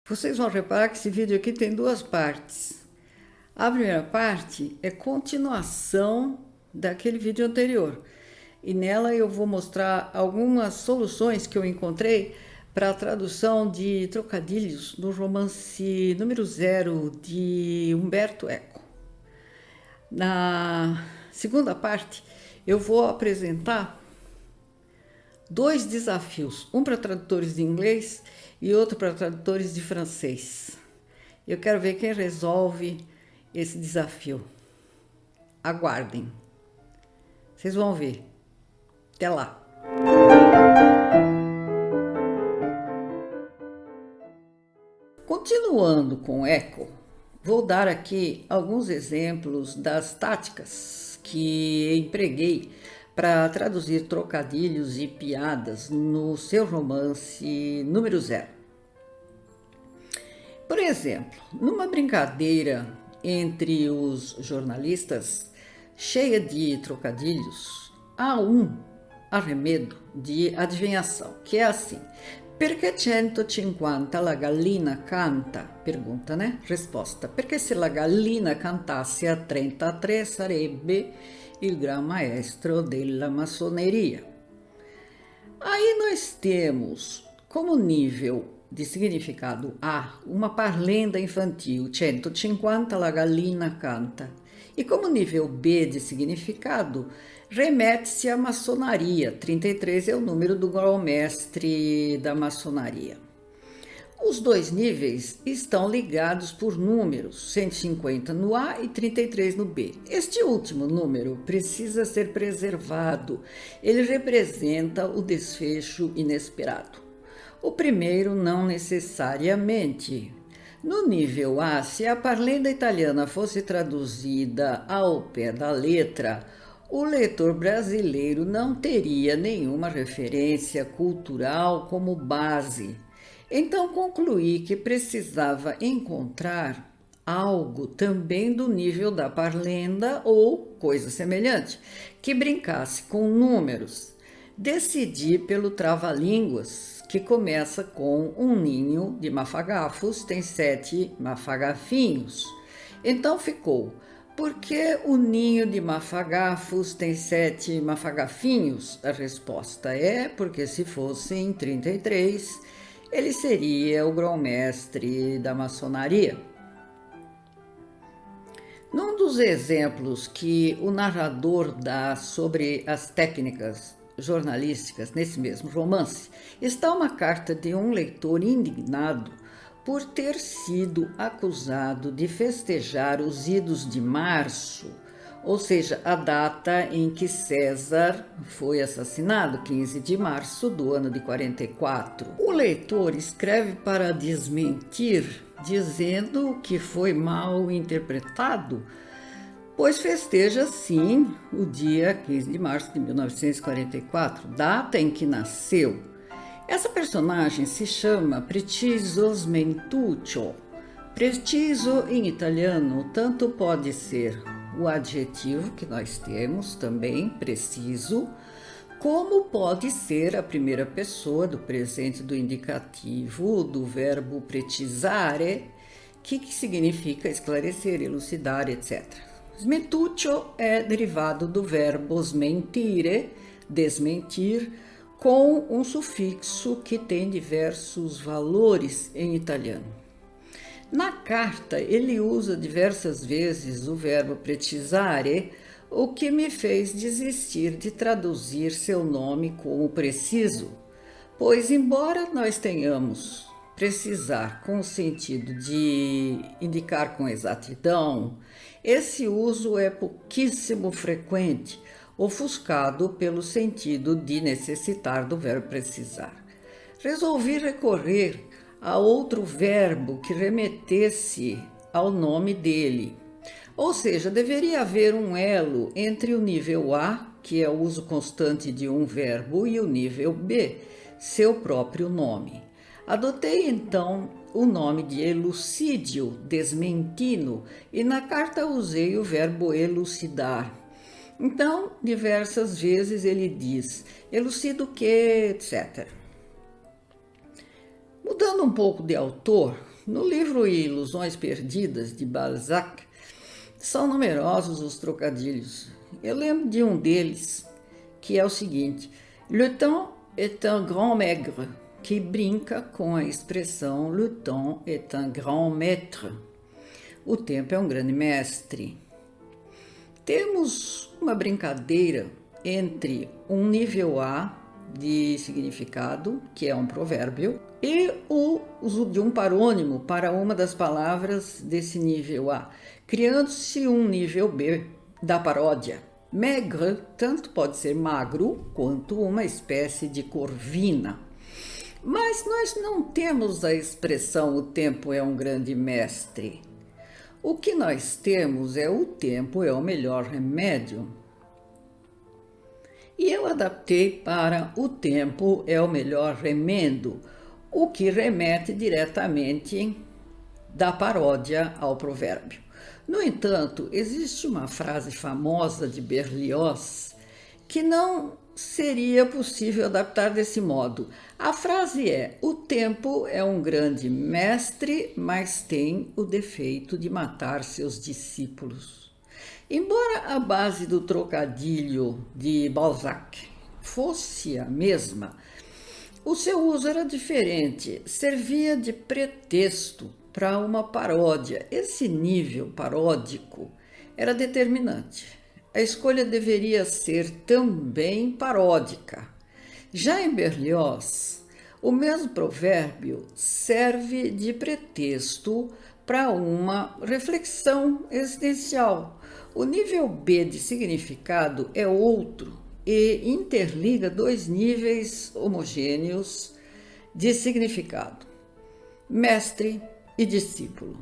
Vocês vão reparar que esse vídeo aqui tem duas partes. A primeira parte é continuação daquele vídeo anterior. E nela eu vou mostrar algumas soluções que eu encontrei para a tradução de trocadilhos no romance número 0 de Umberto Eco. Na segunda parte, eu vou apresentar dois desafios, um para tradutores de inglês e outro para tradutores de francês. Eu quero ver quem resolve esse desafio. Aguardem. Vocês vão ver. Até lá. Continuando com Eco, vou dar aqui alguns exemplos das táticas que empreguei para traduzir trocadilhos e piadas no seu romance número 0. Por exemplo, numa brincadeira entre os jornalistas, cheia de trocadilhos, há um arremedo de adivinhação, que é assim: perché 150 la gallina canta? Pergunta, né? Resposta: perché se la gallina cantasse a 33 sarebbe il gran maestro della massoneria. Aí nós temos como nível de significado A uma parlenda infantil, 150 la gallina canta. E como nível B de significado, remete-se à maçonaria, 33 é o número do grão-mestre da maçonaria. Os dois níveis estão ligados por números, 150 no A e 33 no B. Este último número precisa ser preservado, ele representa o desfecho inesperado. O primeiro não necessariamente. No nível A, se a parlenda italiana fosse traduzida ao pé da letra, o leitor brasileiro não teria nenhuma referência cultural como base. Então concluí que precisava encontrar algo também do nível da parlenda ou coisa semelhante, que brincasse com números. Decidi pelo trava-línguas, que começa com um ninho de mafagafos, tem 7 mafagafinhos. Então ficou: porque o ninho de mafagafos tem 7 mafagafinhos? A resposta é porque se fossem 33, ele seria o grão-mestre da maçonaria. Num dos exemplos que o narrador dá sobre as técnicas jornalísticas nesse mesmo romance, está uma carta de um leitor indignado por ter sido acusado de festejar os idos de março, ou seja, a data em que César foi assassinado, 15 de março do ano de 44. O leitor escreve para desmentir, dizendo que foi mal interpretado, pois festeja sim o dia 15 de março de 1944, data em que nasceu. Essa personagem se chama Preciso Smentuccio. Preciso em italiano tanto pode ser o adjetivo que nós temos também, preciso, como pode ser a primeira pessoa do presente do indicativo do verbo precisare, que significa esclarecer, elucidar, etc. Smentuccio é derivado do verbo smentire, desmentir, com um sufixo que tem diversos valores em italiano. Na carta, ele usa diversas vezes o verbo precisare, o que me fez desistir de traduzir seu nome como preciso, pois, embora nós tenhamos precisar com o sentido de indicar com exatidão, esse uso é pouquíssimo frequente, ofuscado pelo sentido de necessitar do verbo precisar. Resolvi recorrer a outro verbo que remetesse ao nome dele. Ou seja, deveria haver um elo entre o nível A, que é o uso constante de um verbo, e o nível B, seu próprio nome. Adotei então o nome de elucídio, desmentino, e na carta usei o verbo elucidar. Então, diversas vezes ele diz: elucido que, etc. Mudando um pouco de autor, No livro Ilusões Perdidas, de Balzac, são numerosos os trocadilhos. Eu lembro de um deles, que é o seguinte: Le temps est un grand maigre, que brinca com a expressão Le temps est un grand maître. O tempo é um grande mestre. Temos uma brincadeira entre um nível A de significado, que é um provérbio, e o uso de um parônimo para uma das palavras desse nível A, criando-se um nível B da paródia. Maigre tanto pode ser magro quanto uma espécie de corvina. Mas nós não temos a expressão o tempo é um grande mestre. O que nós temos é o tempo é o melhor remédio. E eu adaptei para o tempo é o melhor remendo, o que remete diretamente da paródia ao provérbio. No entanto, existe uma frase famosa de Berlioz que não seria possível adaptar desse modo. A frase é: o tempo é um grande mestre, mas tem o defeito de matar seus discípulos. Embora a base do trocadilho de Balzac fosse a mesma, o seu uso era diferente, servia de pretexto para uma paródia. Esse nível paródico era determinante. A escolha deveria ser também paródica. Já em Berlioz, o mesmo provérbio serve de pretexto para uma reflexão existencial. O nível B de significado é outro e interliga dois níveis homogêneos de significado: mestre e discípulo.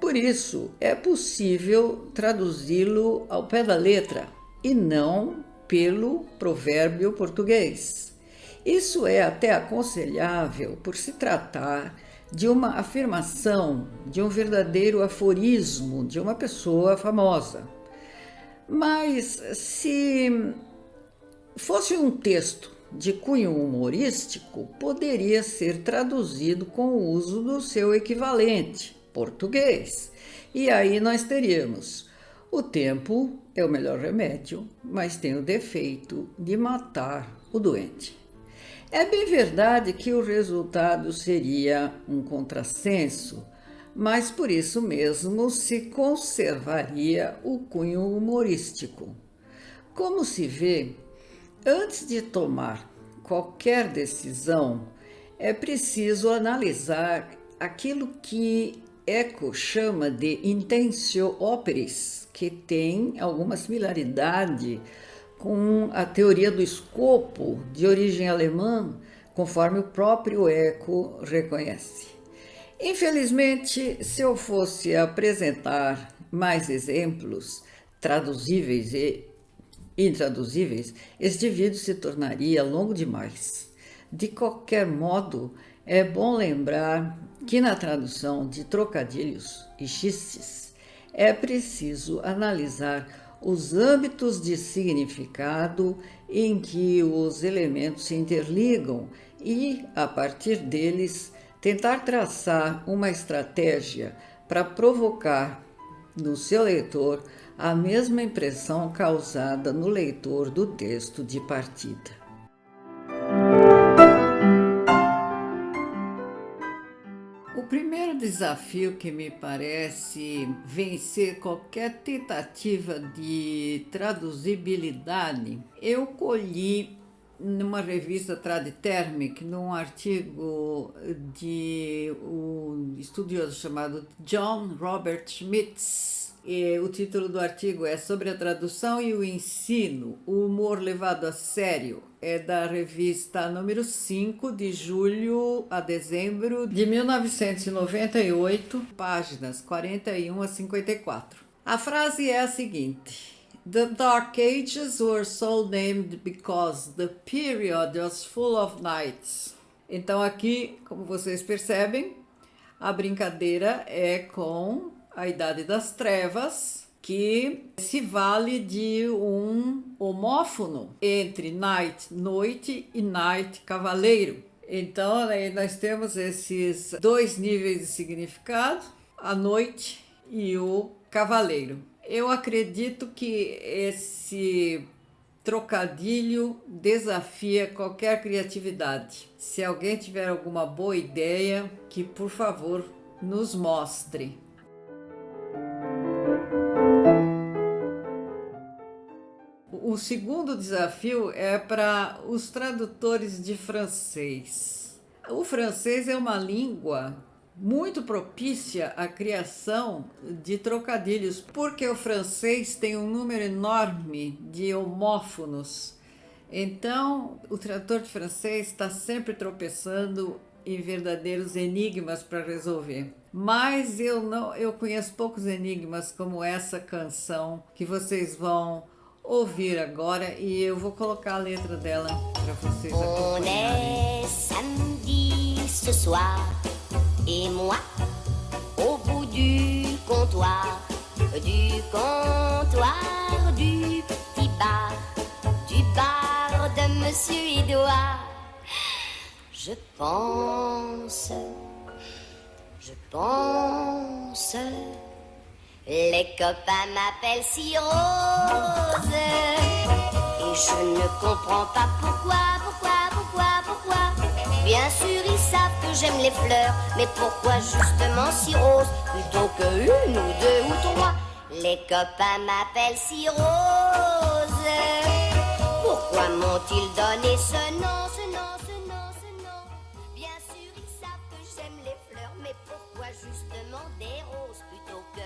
Por isso, é possível traduzi-lo ao pé da letra e não pelo provérbio português. Isso é até aconselhável por se tratar de uma afirmação, de um verdadeiro aforismo de uma pessoa famosa. Mas se fosse um texto de cunho humorístico, poderia ser traduzido com o uso do seu equivalente, português. E aí nós teríamos: o tempo é o melhor remédio, mas tem o defeito de matar o doente. É bem verdade que o resultado seria um contrassenso, mas por isso mesmo se conservaria o cunho humorístico. Como se vê, antes de tomar qualquer decisão, é preciso analisar aquilo que Eco chama de intentio operis, que tem alguma similaridade com a teoria do escopo de origem alemã, conforme o próprio Eco reconhece. Infelizmente, se eu fosse apresentar mais exemplos traduzíveis e intraduzíveis, este vídeo se tornaria longo demais. De qualquer modo, é bom lembrar que na tradução de trocadilhos e xistes é preciso analisar os âmbitos de significado em que os elementos se interligam e, a partir deles, tentar traçar uma estratégia para provocar no seu leitor a mesma impressão causada no leitor do texto de partida. O primeiro desafio que me parece vencer qualquer tentativa de traduzibilidade, eu colhi numa revista Traditermic, num artigo de um estudioso chamado John Robert Schmitz. E o título do artigo é Sobre a Tradução e o Ensino, o humor levado a sério. É da revista número 5, de julho a dezembro de 1998, páginas 41 a 54. A frase é a seguinte: The Dark Ages were so named because the period was full of nights. Então aqui, como vocês percebem, a brincadeira é com a Idade das Trevas, que se vale de um homófono entre night, noite, e night, cavaleiro. Então, aí nós temos esses dois níveis de significado, a noite e o cavaleiro. Eu acredito que esse trocadilho desafia qualquer criatividade. Se alguém tiver alguma boa ideia, que por favor nos mostre. O segundo desafio é para os tradutores de francês. O francês é uma língua muito propícia à criação de trocadilhos, porque o francês tem um número enorme de homófonos. Então, o tradutor de francês está sempre tropeçando em verdadeiros enigmas para resolver. Mas eu conheço poucos enigmas como essa canção que vocês vão ouvir agora, e eu vou colocar a letra dela para vocês acompanharem. On est samedi ce soir et moi au bout du comptoir du petit bar de Monsieur Édouard. Je pense, les copains m'appellent si rose et je ne comprends pas pourquoi. Bien sûr ils savent que j'aime les fleurs, mais pourquoi justement si rose plutôt que une ou deux ou trois? Les copains m'appellent si rose. Pourquoi m'ont-ils donné ce nom? Bien sûr ils savent que j'aime les fleurs, mais pourquoi justement des roses plutôt que